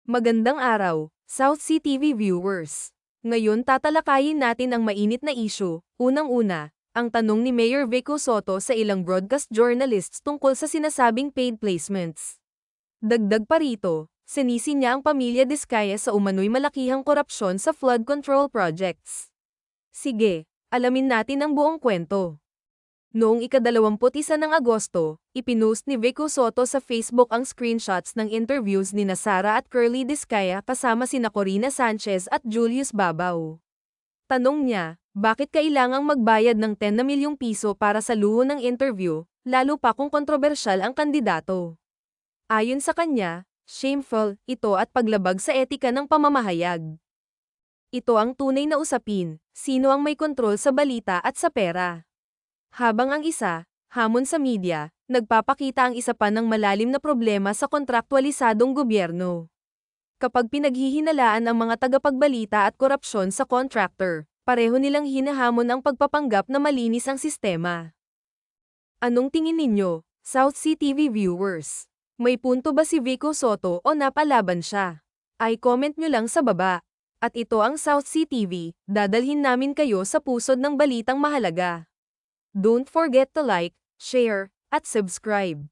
Magandang araw, South Sea TV viewers. Ngayon tatalakayin natin ang mainit na issue. Unang-una, ang tanong ni Mayor Vico Sotto sa ilang broadcast journalists tungkol sa sinasabing paid placements. Dagdag pa rito, sinisi niya ang pamilya Diskaya sa umano'y malakihang korupsyon sa flood control projects. Sige, alamin natin ang buong kwento. Noong ika-21 ng Agosto, ipinost ni Vico Sotto sa Facebook ang screenshots ng interviews ni Sara at Curly Diskaya kasama sina Corina Sanchez at Julius Babaw. Tanong niya, bakit kailangang magbayad ng 10 na milyong piso para sa luho ng interview, lalo pa kung kontrobersyal ang kandidato? Ayon sa kanya, shameful ito at paglabag sa etika ng pamamahayag. Ito ang tunay na usapin, sino ang may kontrol sa balita at sa pera. Habang ang isa, hamon sa media, nagpapakita ang isa pa ng malalim na problema sa kontraktualisadong gobyerno. Kapag pinaghihinalaan ang mga tagapagbalita at korupsyon sa contractor, pareho nilang hinahamon ang pagpapanggap na malinis ang sistema. Anong tingin ninyo, South Sea TV viewers? May punto ba si Vico Sotto o napalaban siya? I-comment nyo lang sa baba. At ito ang South Sea TV, dadalhin namin kayo sa pusod ng balitang mahalaga. Don't forget to like, share, at subscribe.